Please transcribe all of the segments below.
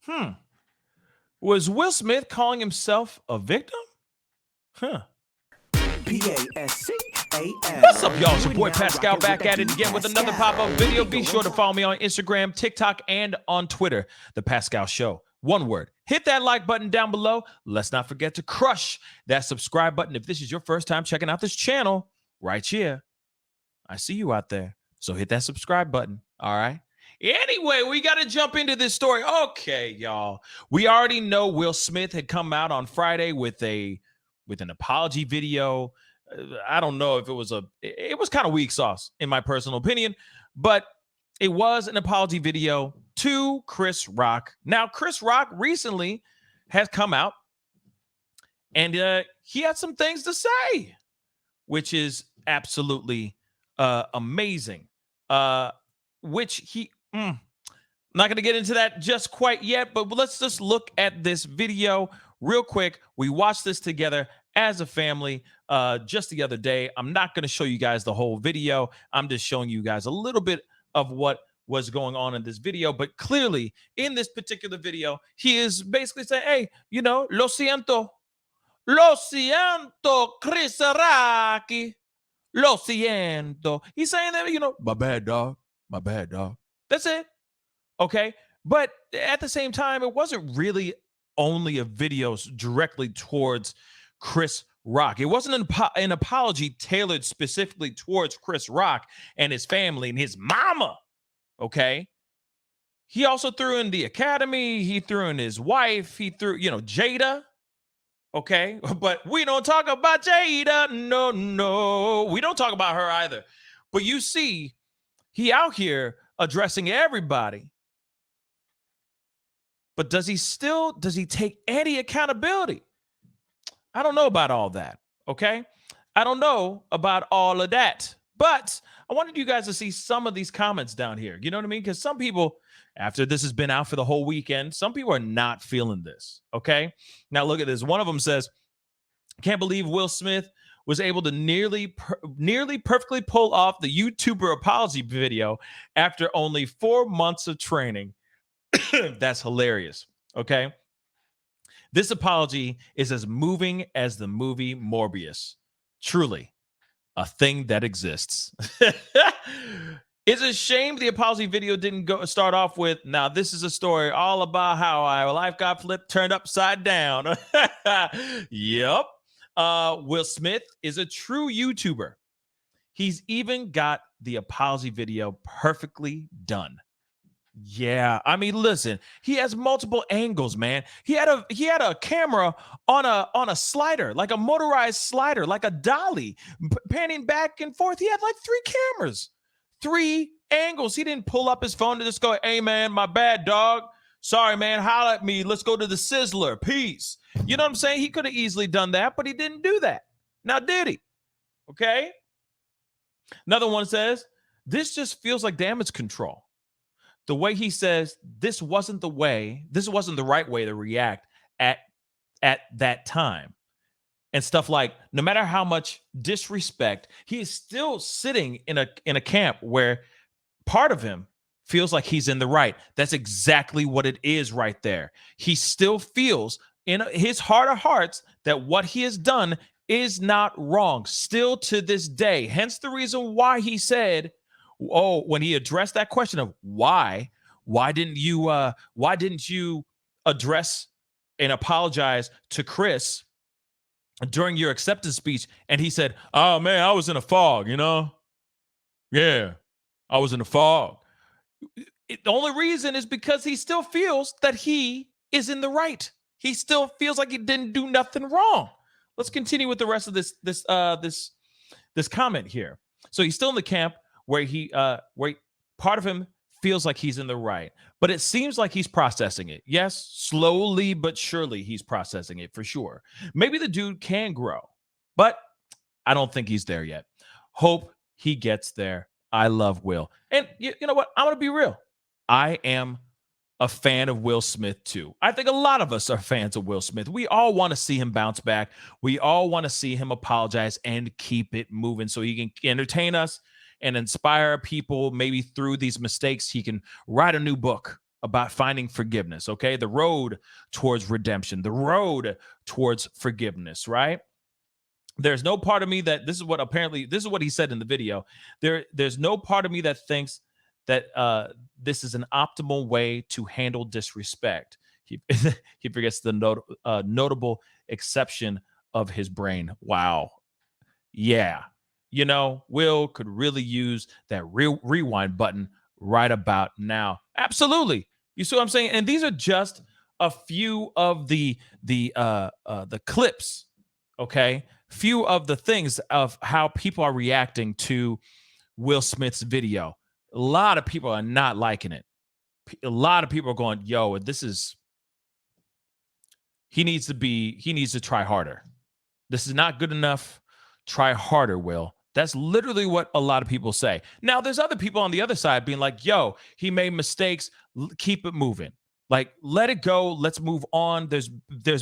Hmm. Was Will Smith calling himself a victim? Huh. What's up, y'all? It's your boy Pascal back at it again with another pop-up video. Be sure to follow me on Instagram, TikTok, and on Twitter, The Pascal Show. One word. Hit that like button down below. Let's not forget to crush that subscribe button if this is your first time checking out this channel right here. I see you out there. So hit that subscribe button, all right? Anyway, we got to jump into this story. Okay, y'all. We already know Will Smith had come out on Friday with an apology video. I don't know if it was kind of weak sauce in my personal opinion, but it was an apology video to Chris Rock. Now, Chris Rock recently has come out and he had some things to say, which is absolutely amazing. Not going to get into that just quite yet, but let's just look at this video real quick. We watched this together as a family just the other day. I'm not going to show you guys the whole video. I'm just showing you guys a little bit of what was going on in this video. But clearly, in this particular video, he is basically saying, hey, lo siento, Chris Rock. Lo siento. He's saying that, my bad, dog. My bad, dog. That's it. Okay. But at the same time, it wasn't really only a video directly towards Chris Rock. It wasn't an apology tailored specifically towards Chris Rock and his family and his mama. Okay. He also threw in the Academy. He threw in his wife. He threw, Jada. Okay, but we don't talk about Jada. No. We don't talk about her either. But you see, he out here addressing everybody. But does he take any accountability? I don't know about all that. Okay, I don't know about all of that. But I wanted you guys to see some of these comments down here. You know what I mean? Because some people, after this has been out for the whole weekend, some people are not feeling this, okay? Now, look at this. One of them says, can't believe Will Smith was able to nearly perfectly pull off the YouTuber apology video after only 4 months of training. That's hilarious, okay? This apology is as moving as the movie Morbius. Truly, a thing that exists. It's a shame the apology video didn't start off with, now this is a story all about how our life got flipped, turned upside down. Yep. Will Smith is a true YouTuber. He's even got the apology video perfectly done. Yeah, I mean, listen, he has multiple angles, man. He had a camera on a slider, like a motorized slider, like a dolly, panning back and forth. He had like 3 cameras, 3 angles. He didn't pull up his phone to just go, hey, man, my bad, dog. Sorry, man, holler at me. Let's go to the Sizzler. Peace. You know what I'm saying? He could have easily done that, but he didn't do that. Now, did he? Okay. Another one says, this just feels like damage control. The way he says this wasn't the right way to react at that time. And stuff like, no matter how much disrespect, he is still sitting in a camp where part of him feels like he's in the right. That's exactly what it is right there. He still feels in his heart of hearts that what he has done is not wrong, still to this day. Hence the reason why he said, when he addressed that question of why didn't you address and apologize to Chris during your acceptance speech? And he said, oh man, I was in a fog, Yeah, I was in a fog. The only reason is because he still feels that he is in the right. He still feels like he didn't do nothing wrong. Let's continue with the rest of this comment here. So he's still in the camp where part of him feels like he's in the right, but it seems like he's processing it. Yes, slowly but surely he's processing it for sure. Maybe the dude can grow, but I don't think he's there yet. Hope he gets there. I love Will. And you know what? I'm going to be real. I am a fan of Will Smith too. I think a lot of us are fans of Will Smith. We all want to see him bounce back. We all want to see him apologize and keep it moving so he can entertain us and inspire people. Maybe through these mistakes, he can write a new book about finding forgiveness, okay? The road towards redemption, the road towards forgiveness, right? There's no part of me that this is what he said in the video. There's no part of me that thinks that this is an optimal way to handle disrespect. He, he forgets the notable exception of his brain. Wow. Yeah. Will could really use that rewind button right about now. Absolutely. You see what I'm saying? And these are just a few of the clips, okay? Few of the things of how people are reacting to Will Smith's video. A lot of people are not liking it. A lot of people are going, "Yo, he needs to try harder. This is not good enough. Try harder, Will." That's literally what a lot of people say. Now, there's other people on the other side being like, "Yo, he made mistakes. Keep it moving. Like, let it go. Let's move on. There's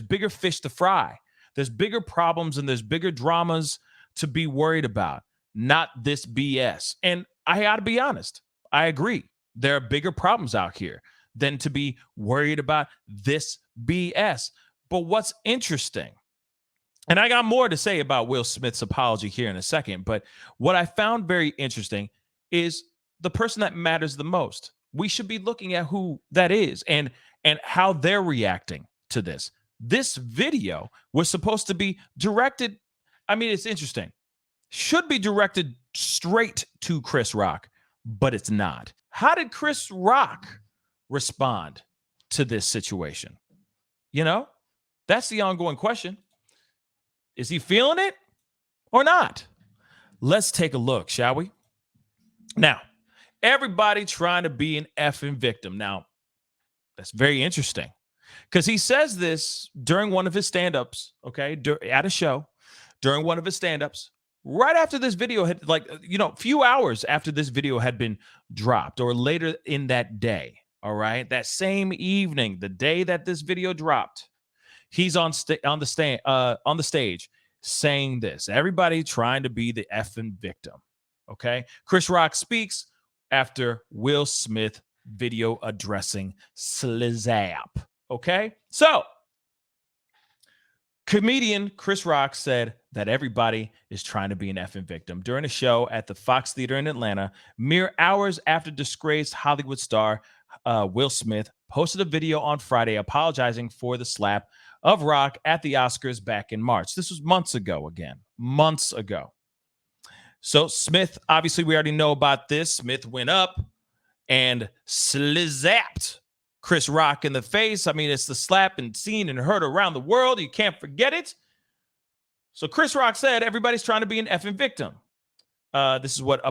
bigger fish to fry. There's bigger problems and there's bigger dramas to be worried about. Not this BS." And I got to be honest. I agree. There are bigger problems out here than to be worried about this BS. But what's interesting, and I got more to say about Will Smith's apology here in a second, but what I found very interesting is the person that matters the most. We should be looking at who that is and how they're reacting to this. This video was supposed to be directed. I mean, it's interesting. Should be directed straight to Chris Rock, but it's not. How did Chris Rock respond to this situation? That's the ongoing question. Is he feeling it or not? Let's take a look, shall we? Now, everybody trying to be an effing victim. Now, that's very interesting because he says this during one of his stand-ups, okay, at a show, during one of his stand-ups, right after this video had, few hours after this video had been dropped or later in that day, all right? That same evening, the day that this video dropped, he's on the stage saying this. Everybody trying to be the effing victim. Okay. Chris Rock speaks after Will Smith video addressing SLAMS. Okay. So comedian Chris Rock said that everybody is trying to be an effing victim during a show at the Fox Theater in Atlanta, mere hours after disgraced Hollywood star Will Smith posted a video on Friday apologizing for the slap of Rock at the Oscars back in March. This was months ago. So Smith, obviously we already know about this. Smith went up and slizapped Chris Rock in the face. I mean, it's the slap and seen and heard around the world. You can't forget it. So Chris Rock said everybody's trying to be an effing victim. This is what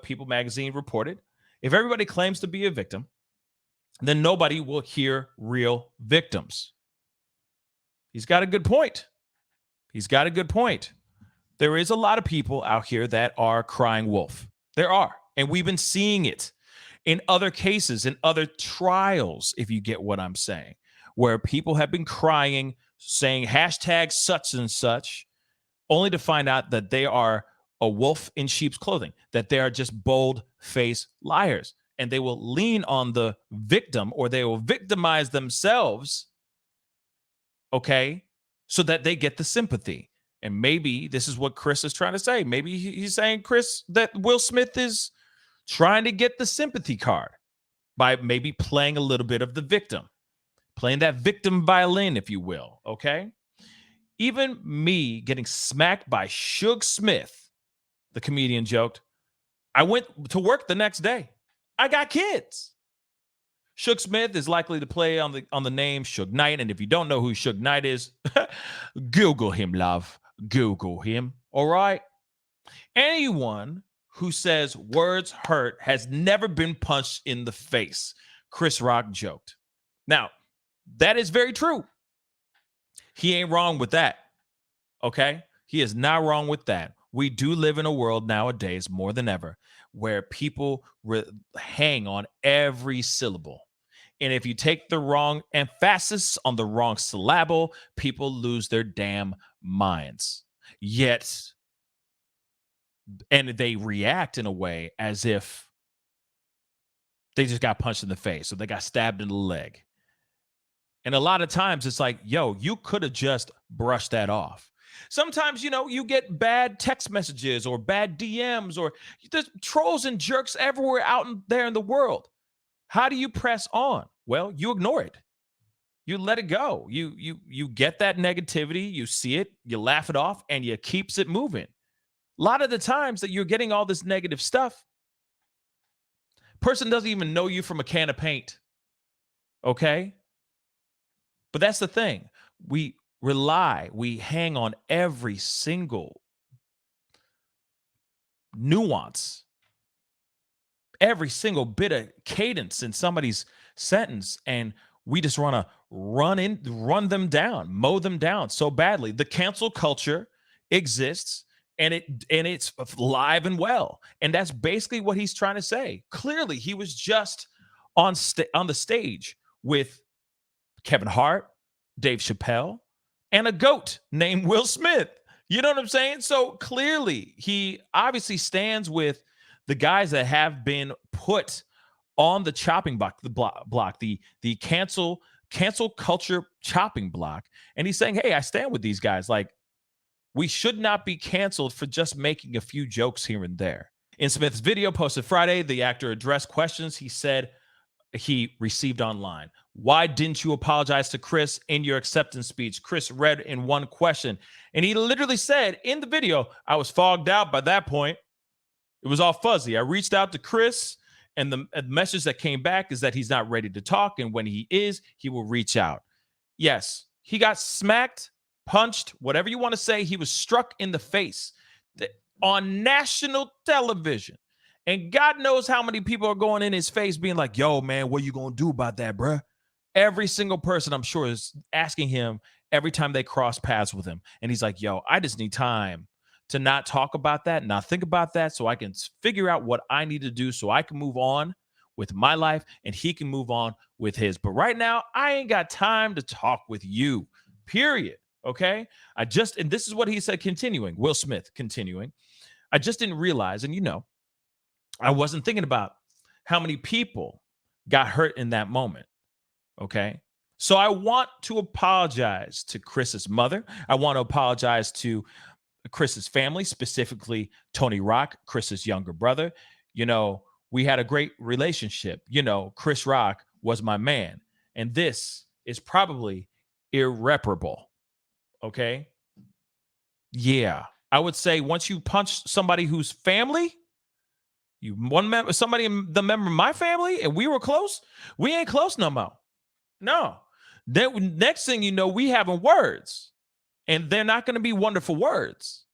People Magazine reported. If everybody claims to be a victim, then nobody will hear real victims. He's got a good point. There is a lot of people out here that are crying wolf. There are. And we've been seeing it in other cases, in other trials, if you get what I'm saying, where people have been crying, saying hashtag such and such, only to find out that they are a wolf in sheep's clothing, that they are just bold-faced liars. And they will lean on the victim or they will victimize themselves, okay, so that they get the sympathy. And maybe this is what Chris is trying to say. Maybe he's saying, Chris, that Will Smith is trying to get the sympathy card by maybe playing a little bit of the victim, playing that victim violin, if you will, okay? Even me getting smacked by Suge Smith, the comedian joked, I went to work the next day. I got kids. Suge Smith is likely to play on the name Suge Knight. And if you don't know who Suge Knight is, Google him, love. Google him. All right. Anyone who says words hurt has never been punched in the face, Chris Rock joked. Now, that is very true. He ain't wrong with that. Okay? He is not wrong with that. We do live in a world nowadays more than ever where people hang on every syllable. And if you take the wrong emphasis on the wrong syllable, people lose their damn minds. And they react in a way as if they just got punched in the face or they got stabbed in the leg. And a lot of times it's like, yo, you could have just brushed that off. Sometimes, you get bad text messages or bad DMs or there's trolls and jerks everywhere out there in the world. How do you press on? Well, you ignore it. You let it go. You get that negativity, you see it, you laugh it off, and you keeps it moving. A lot of the times that you're getting all this negative stuff, person doesn't even know you from a can of paint. Okay? But that's the thing. We hang on every single nuance, every single bit of cadence in somebody's sentence, and we just want to run them down, mow them down so badly. The cancel culture exists, and it's live and well, and that's basically what he's trying to say. Clearly, he was just on the stage with Kevin Hart, Dave Chappelle, and a GOAT named Will Smith. You know what I'm saying? So clearly, he obviously stands with the guys that have been put on the chopping block, the cancel culture chopping block. And he's saying, hey, I stand with these guys. Like, we should not be canceled for just making a few jokes here and there. In Smith's video posted Friday, the actor addressed questions he said he received online. Why didn't you apologize to Chris in your acceptance speech? Chris read in one question, and he literally said in the video, I was fogged out by that point. It was all fuzzy. I reached out to Chris, and the message that came back is that he's not ready to talk, and when he is, he will reach out. Yes, he got smacked, punched, whatever you want to say. He was struck in the face on national television. And God knows how many people are going in his face being like, yo, man, what are you going to do about that, bruh? Every single person, I'm sure, is asking him every time they cross paths with him. And he's like, yo, I just need time to not talk about that, not think about that, so I can figure out what I need to do so I can move on with my life and he can move on with his. But right now, I ain't got time to talk with you, period. Okay? And this is what he said, continuing, Will Smith continuing. I just didn't realize, and I wasn't thinking about how many people got hurt in that moment. Okay. So I want to apologize to Chris's mother. I want to apologize to Chris's family, specifically Tony Rock, Chris's younger brother. We had a great relationship. Chris Rock was my man. And this is probably irreparable. Okay. Yeah. I would say once you punch somebody who's family, somebody in the member of my family, and we were close, we ain't close no more. No. Then next thing you know, we having words, and they're not going to be wonderful words.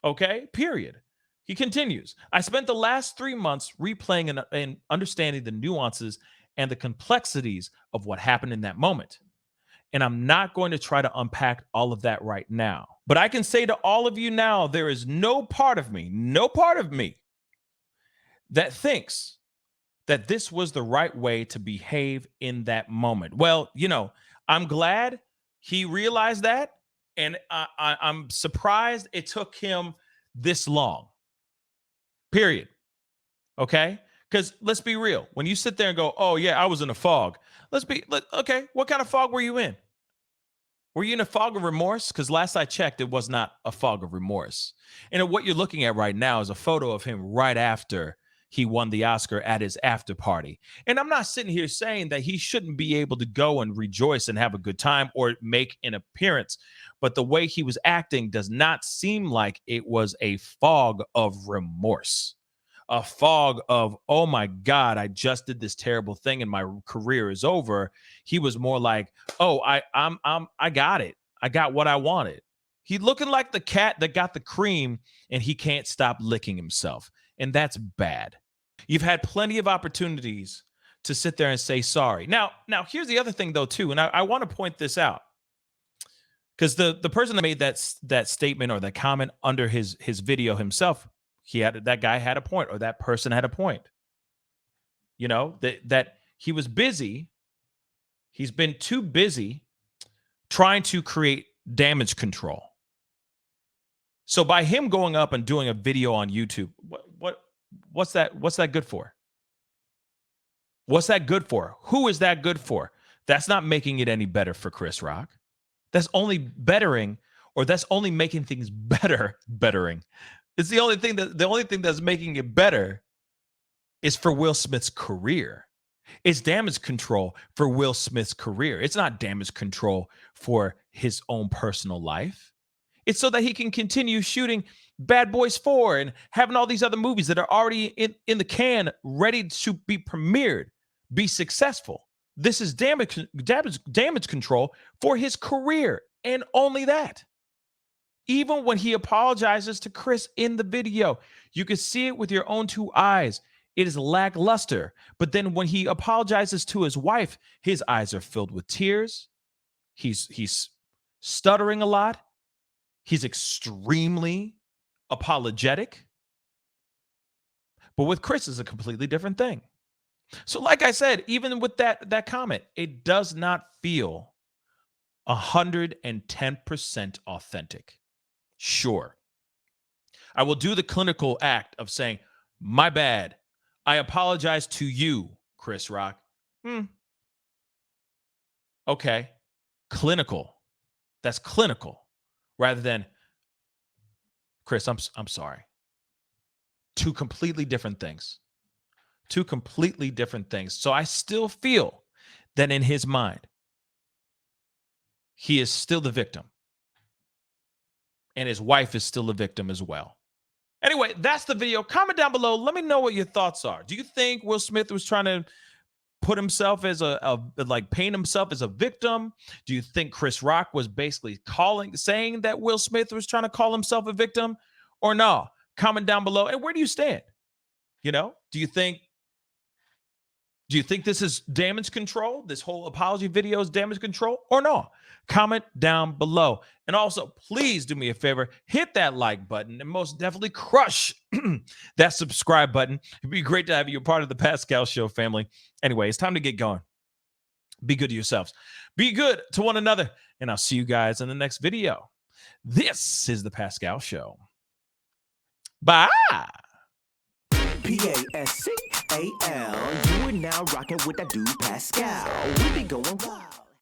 Okay, period. He continues. I spent the last 3 months replaying and understanding the nuances and the complexities of what happened in that moment. And I'm not going to try to unpack all of that right now. But I can say to all of you now, there is no part of me that thinks that this was the right way to behave in that moment. Well, I'm glad he realized that, and I'm surprised it took him this long, period. Okay? Because let's be real. When you sit there and go, oh, yeah, I was in a fog. Okay, what kind of fog were you in? Were you in a fog of remorse? Because last I checked, it was not a fog of remorse. And what you're looking at right now is a photo of him right after he won the Oscar at his after party. And I'm not sitting here saying that he shouldn't be able to go and rejoice and have a good time or make an appearance. But the way he was acting does not seem like it was a fog of remorse, a fog of, oh my God, I just did this terrible thing and my career is over. He was more like, oh, I got it. I got what I wanted. He looking like the cat that got the cream and he can't stop licking himself. And that's bad. You've had plenty of opportunities to sit there and say sorry. Now here's the other thing though, too. And I want to point this out, because the person that made that statement or that comment under his video himself, that guy had a point, or that person had a point. That he was busy. He's been too busy trying to create damage control. So by him going up and doing a video on YouTube, what's that good for? What's that good for? Who is that good for? That's not making it any better for Chris Rock. That's only bettering, or that's only making things bettering. It's the only thing that's making it better is for Will Smith's career. It's damage control for Will Smith's career. It's not damage control for his own personal life. It's so that he can continue shooting Bad Boys 4 and having all these other movies that are already in the can, ready to be premiered, be successful. This is damage control for his career, and only that. Even when he apologizes to Chris in the video, you can see it with your own two eyes. It is lackluster. But then when he apologizes to his wife, his eyes are filled with tears. He's stuttering a lot. He's extremely apologetic. But with Chris, it's a completely different thing. So like I said, even with that comment, it does not feel 110% authentic. Sure, I will do the clinical act of saying, my bad. I apologize to you, Chris Rock. Okay. Clinical. That's clinical. Rather than, Chris, I'm sorry. Two completely different things. Two completely different things. So I still feel that in his mind, he is still the victim. And his wife is still a victim as well. Anyway, that's the video. Comment down below. Let me know what your thoughts are. Do you think Will Smith was trying to put himself as paint himself as a victim? Do you think Chris Rock was basically saying that Will Smith was trying to call himself a victim, or no? Comment down below. And where do you stand? Do you think this is damage control? This whole apology video is damage control, or no? Comment down below. And also, please do me a favor, hit that like button, and most definitely crush that subscribe button. It'd be great to have you a part of the Pascal Show family. Anyway, it's time to get going. Be good to yourselves. Be good to one another. And I'll see you guys in the next video. This is the Pascal Show. Bye. Pascal, you are now rocking with that dude Pascal. We be going wild.